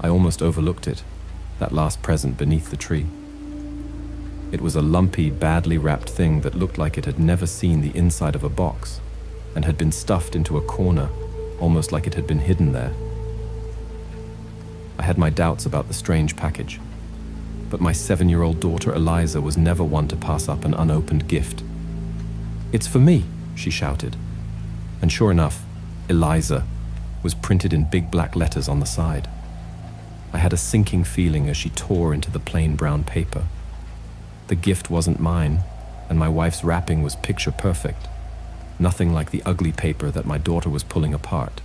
I almost overlooked it, that last present beneath the tree. It was a lumpy, badly wrapped thing that looked like it had never seen the inside of a box and had been stuffed into a corner, almost like it had been hidden there. I had my doubts about the strange package, but my 7-year-old daughter Eliza was never one to pass up an unopened gift. "It's for me," she shouted. And sure enough, Eliza was printed in big black letters on the side. I had a sinking feeling as she tore into the plain brown paper. The gift wasn't mine, and my wife's wrapping was picture perfect. Nothing like the ugly paper that my daughter was pulling apart.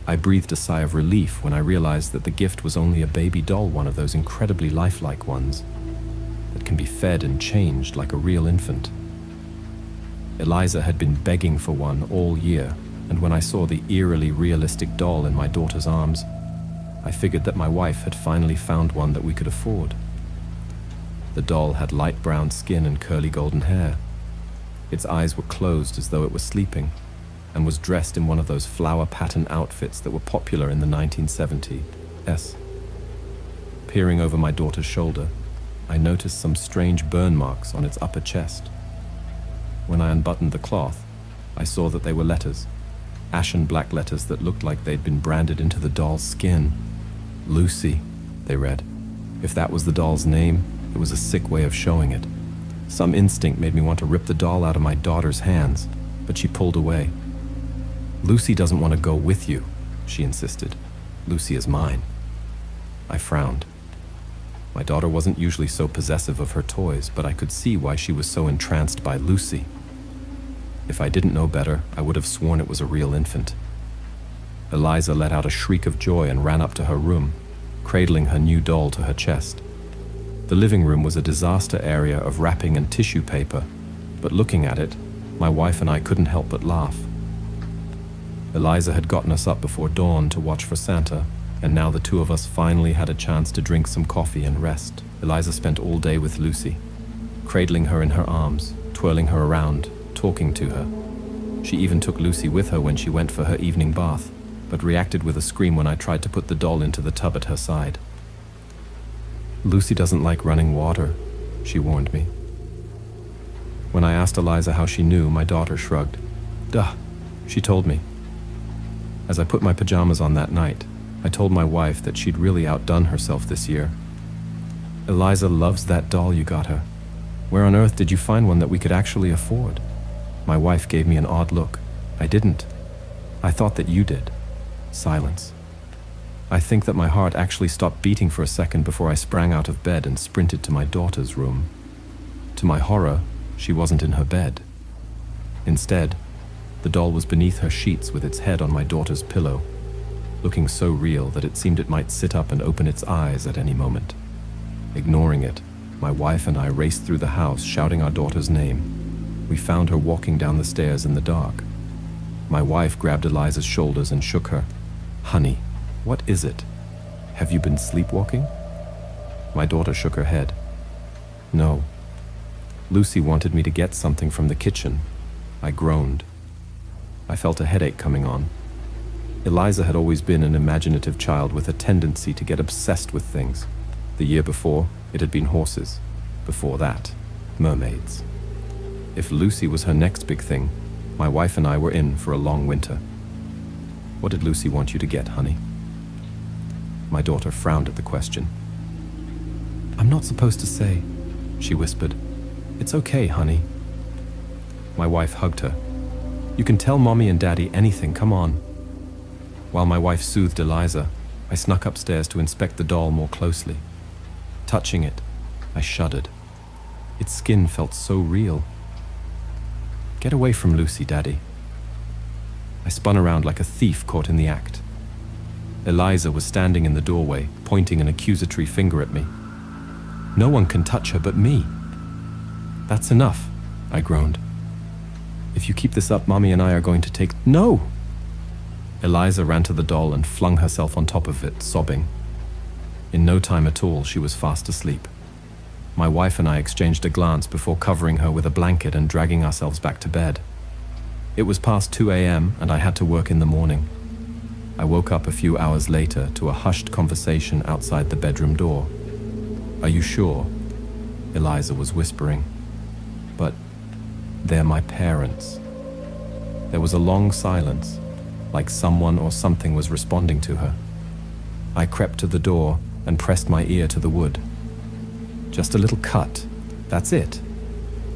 I breathed a sigh of relief when I realized that the gift was only a baby doll, one of those incredibly lifelike ones that can be fed and changed like a real infant. Eliza had been begging for one all year, and when I saw the eerily realistic doll in my daughter's arms, I figured that my wife had finally found one that we could afford. The doll had light brown skin and curly golden hair. Its eyes were closed as though it were sleeping, and was dressed in one of those flower pattern outfits that were popular in the 1970s. Peering over my daughter's shoulder, I noticed some strange burn marks on its upper chest. When I unbuttoned the cloth, I saw that they were letters, ashen black letters that looked like they'd been branded into the doll's skin. "Lucy," they read. If that was the doll's name, it was a sick way of showing it. Some instinct made me want to rip the doll out of my daughter's hands, but she pulled away. "Lucy doesn't want to go with you," she insisted. "Lucy is mine." I frowned. My daughter wasn't usually so possessive of her toys, but I could see why she was so entranced by Lucy. If I didn't know better, I would have sworn it was a real infant. Eliza let out a shriek of joy and ran up to her room, cradling her new doll to her chest. The living room was a disaster area of wrapping and tissue paper, but looking at it, my wife and I couldn't help but laugh. Eliza had gotten us up before dawn to watch for Santa, and now the two of us finally had a chance to drink some coffee and rest. Eliza spent all day with Lucy, cradling her in her arms, twirling her around, talking to her. She even took Lucy with her when she went for her evening bath, but reacted with a scream when I tried to put the doll into the tub at her side. "Lucy doesn't like running water," she warned me. When I asked Eliza how she knew, my daughter shrugged. "Duh," she told me. As I put my pajamas on that night, I told my wife that she'd really outdone herself this year. "Eliza loves that doll you got her. Where on earth did you find one that we could actually afford?" My wife gave me an odd look. "I didn't. I thought that you did." Silence. I think that my heart actually stopped beating for a second before I sprang out of bed and sprinted to my daughter's room. To my horror, she wasn't in her bed. Instead, the doll was beneath her sheets with its head on my daughter's pillow, looking so real that it seemed it might sit up and open its eyes at any moment. Ignoring it, my wife and I raced through the house shouting our daughter's name. We found her walking down the stairs in the dark. My wife grabbed Eliza's shoulders and shook her. "Honey, what is it? Have you been sleepwalking?" My daughter shook her head. "No. Lucy wanted me to get something from the kitchen." I groaned. I felt a headache coming on. Eliza had always been an imaginative child with a tendency to get obsessed with things. The year before, it had been horses. Before that, mermaids. If Lucy was her next big thing, my wife and I were in for a long winter. "What did Lucy want you to get, honey?" My daughter frowned at the question. "I'm not supposed to say," she whispered. "It's okay, honey." My wife hugged her. "You can tell Mommy and Daddy anything, come on." While my wife soothed Eliza, I snuck upstairs to inspect the doll more closely. Touching it, I shuddered. Its skin felt so real. "Get away from Lucy, Daddy." I spun around like a thief caught in the act. Eliza was standing in the doorway, pointing an accusatory finger at me. "No one can touch her but me." "That's enough," I groaned. "If you keep this up, Mommy and I are going to take—" "No!" Eliza ran to the doll and flung herself on top of it, sobbing. In no time at all, she was fast asleep. My wife and I exchanged a glance before covering her with a blanket and dragging ourselves back to bed. It was past 2 a.m. and I had to work in the morning. I woke up a few hours later to a hushed conversation outside the bedroom door. "Are you sure?" Eliza was whispering. "But they're my parents." There was a long silence, like someone or something was responding to her. I crept to the door and pressed my ear to the wood. "Just a little cut, that's it."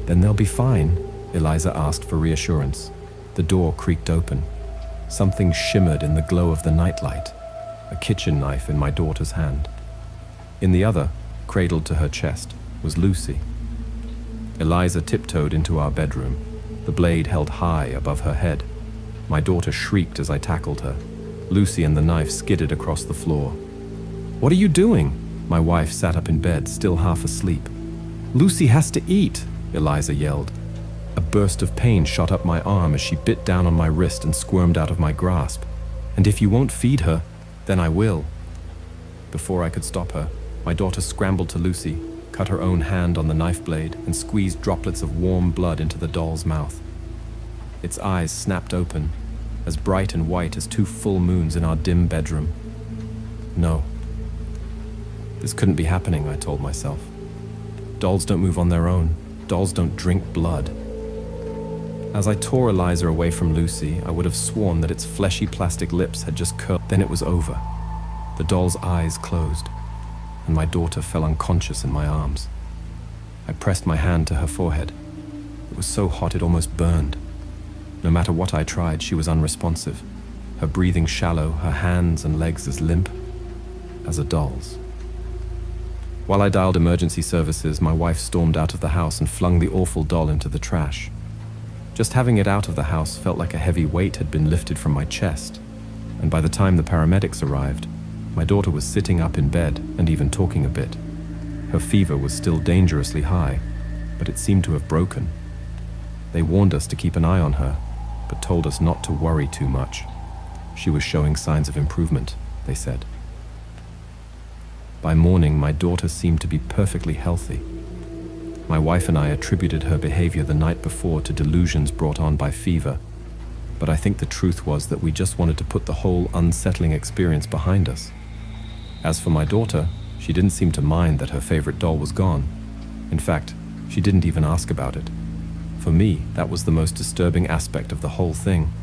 "Then they'll be fine," Eliza asked for reassurance. The door creaked open. Something shimmered in the glow of the nightlight, a kitchen knife in my daughter's hand. In the other, cradled to her chest, was Lucy. Eliza tiptoed into our bedroom, the blade held high above her head. My daughter shrieked as I tackled her. Lucy and the knife skidded across the floor. "What are you doing?" My wife sat up in bed, still half asleep. "Lucy has to eat," Eliza yelled. A burst of pain shot up my arm as she bit down on my wrist and squirmed out of my grasp. "And if you won't feed her, then I will." Before I could stop her, my daughter scrambled to Lucy, cut her own hand on the knife blade, and squeezed droplets of warm blood into the doll's mouth. Its eyes snapped open, as bright and white as 2 full moons in our dim bedroom. No. This couldn't be happening, I told myself. Dolls don't move on their own. Dolls don't drink blood. As I tore Eliza away from Lucy, I would have sworn that its fleshy plastic lips had just curled. Then it was over. The doll's eyes closed, and my daughter fell unconscious in my arms. I pressed my hand to her forehead. It was so hot it almost burned. No matter what I tried, she was unresponsive, her breathing shallow, her hands and legs as limp as a doll's. While I dialed emergency services, my wife stormed out of the house and flung the awful doll into the trash. Just having it out of the house felt like a heavy weight had been lifted from my chest, and by the time the paramedics arrived, my daughter was sitting up in bed and even talking a bit. Her fever was still dangerously high, but it seemed to have broken. They warned us to keep an eye on her, but told us not to worry too much. She was showing signs of improvement, they said. By morning, my daughter seemed to be perfectly healthy. My wife and I attributed her behavior the night before to delusions brought on by fever, but I think the truth was that we just wanted to put the whole unsettling experience behind us. As for my daughter, she didn't seem to mind that her favorite doll was gone. In fact, she didn't even ask about it. For me, that was the most disturbing aspect of the whole thing.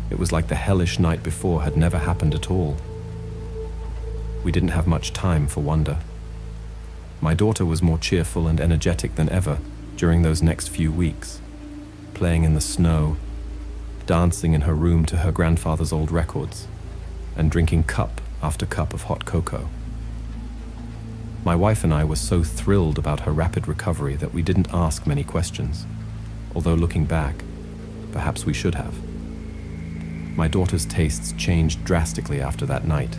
It was like the hellish night before had never happened at all. We didn't have much time for wonder. My daughter was more cheerful and energetic than ever during those next few weeks, playing in the snow, dancing in her room to her grandfather's old records, and drinking cup after cup of hot cocoa. My wife and I were so thrilled about her rapid recovery that we didn't ask many questions, although looking back, perhaps we should have. My daughter's tastes changed drastically after that night.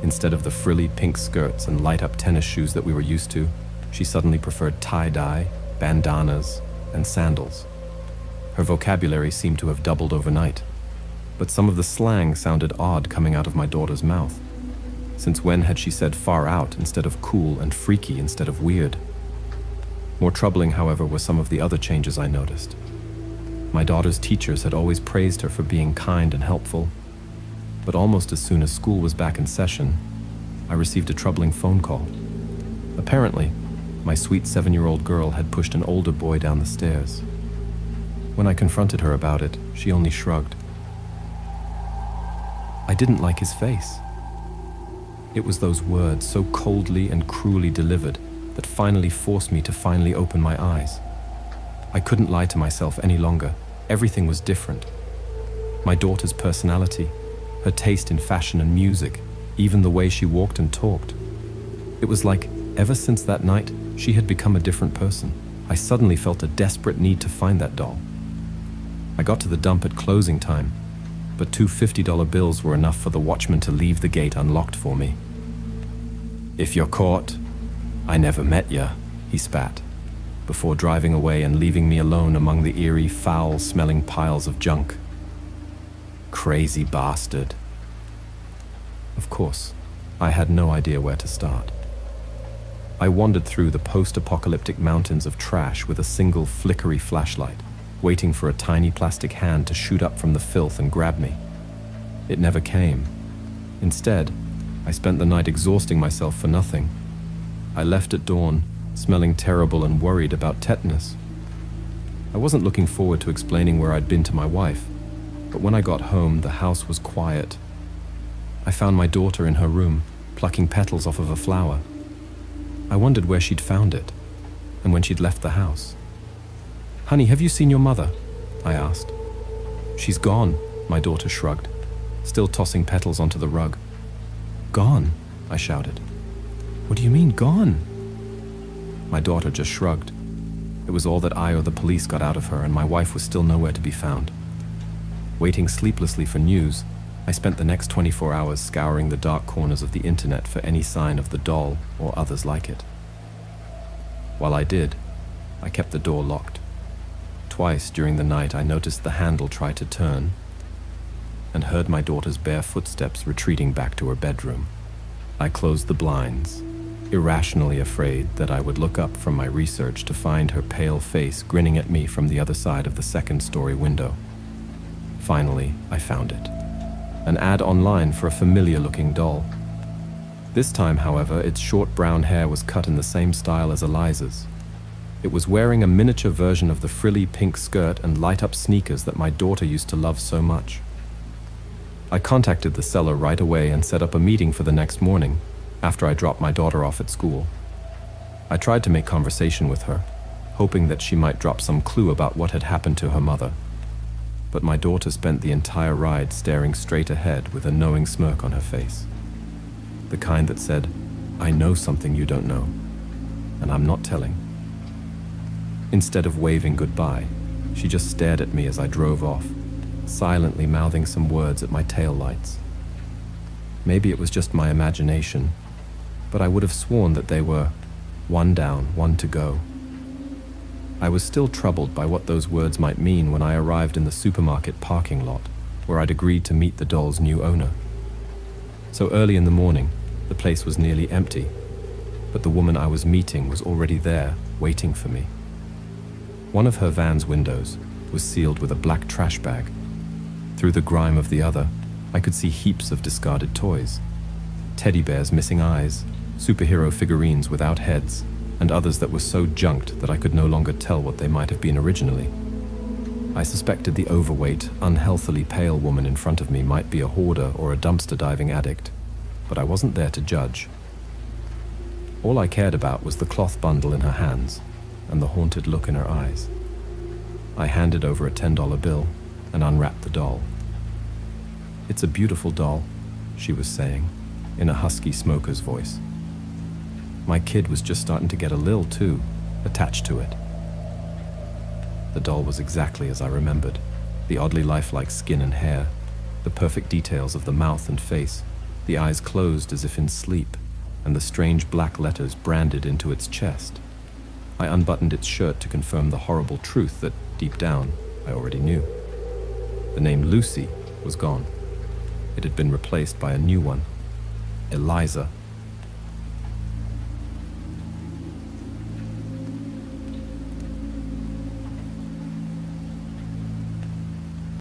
Instead of the frilly pink skirts and light-up tennis shoes that we were used to, she suddenly preferred tie-dye, bandanas, and sandals. Her vocabulary seemed to have doubled overnight, but some of the slang sounded odd coming out of my daughter's mouth. Since when had she said far out instead of cool and freaky instead of weird? More troubling, however, were some of the other changes I noticed. My daughter's teachers had always praised her for being kind and helpful, but almost as soon as school was back in session, I received a troubling phone call. Apparently, my sweet 7-year-old girl had pushed an older boy down the stairs. When I confronted her about it, she only shrugged. I didn't like his face. It was those words, so coldly and cruelly delivered, that finally forced me to finally open my eyes. I couldn't lie to myself any longer. Everything was different. My daughter's personality, her taste in fashion and music, even the way she walked and talked. It was like, ever since that night, she had become a different person. I suddenly felt a desperate need to find that doll. I got to the dump at closing time, but 2 $50 bills were enough for the watchman to leave the gate unlocked for me. "If you're caught, I never met ya," he spat, before driving away and leaving me alone among the eerie, foul-smelling piles of junk. Crazy bastard. Of course, I had no idea where to start. I wandered through the post-apocalyptic mountains of trash with a single flickery flashlight, waiting for a tiny plastic hand to shoot up from the filth and grab me. It never came. Instead, I spent the night exhausting myself for nothing. I left at dawn, smelling terrible and worried about tetanus. I wasn't looking forward to explaining where I'd been to my wife, but when I got home, the house was quiet. I found my daughter in her room, plucking petals off of a flower. I wondered where she'd found it, and when she'd left the house. "Honey, have you seen your mother?" I asked. "She's gone," my daughter shrugged, still tossing petals onto the rug. "Gone?" I shouted. "What do you mean, gone?" My daughter just shrugged. It was all that I or the police got out of her, and my wife was still nowhere to be found. Waiting sleeplessly for news, I spent the next 24 hours scouring the dark corners of the internet for any sign of the doll or others like it. While I did, I kept the door locked. Twice during the night I noticed the handle try to turn and heard my daughter's bare footsteps retreating back to her bedroom. I closed the blinds, irrationally afraid that I would look up from my research to find her pale face grinning at me from the other side of the second-story window. Finally, I found it. An ad online for a familiar-looking doll. This time, however, its short brown hair was cut in the same style as Eliza's. It was wearing a miniature version of the frilly pink skirt and light-up sneakers that my daughter used to love so much. I contacted the seller right away and set up a meeting for the next morning, after I dropped my daughter off at school. I tried to make conversation with her, hoping that she might drop some clue about what had happened to her mother. But my daughter spent the entire ride staring straight ahead with a knowing smirk on her face. The kind that said, "I know something you don't know, and I'm not telling." Instead of waving goodbye, she just stared at me as I drove off, silently mouthing some words at my taillights. Maybe it was just my imagination, but I would have sworn that they were "one down, one to go." I was still troubled by what those words might mean when I arrived in the supermarket parking lot, where I'd agreed to meet the doll's new owner. So early in the morning, the place was nearly empty, but the woman I was meeting was already there, waiting for me. One of her van's windows was sealed with a black trash bag. Through the grime of the other, I could see heaps of discarded toys. Teddy bears missing eyes, superhero figurines without heads, and others that were so junked that I could no longer tell what they might have been originally. I suspected the overweight, unhealthily pale woman in front of me might be a hoarder or a dumpster diving addict, but I wasn't there to judge. All I cared about was the cloth bundle in her hands and the haunted look in her eyes. I handed over a $10 bill and unwrapped the doll. "It's a beautiful doll," she was saying, in a husky smoker's voice. My kid was just starting to get a lil too, attached to it. The doll was exactly as I remembered, the oddly lifelike skin and hair, the perfect details of the mouth and face, the eyes closed as if in sleep, and the strange black letters branded into its chest. I unbuttoned its shirt to confirm the horrible truth that, deep down, I already knew. The name Lucy was gone. It had been replaced by a new one, Eliza.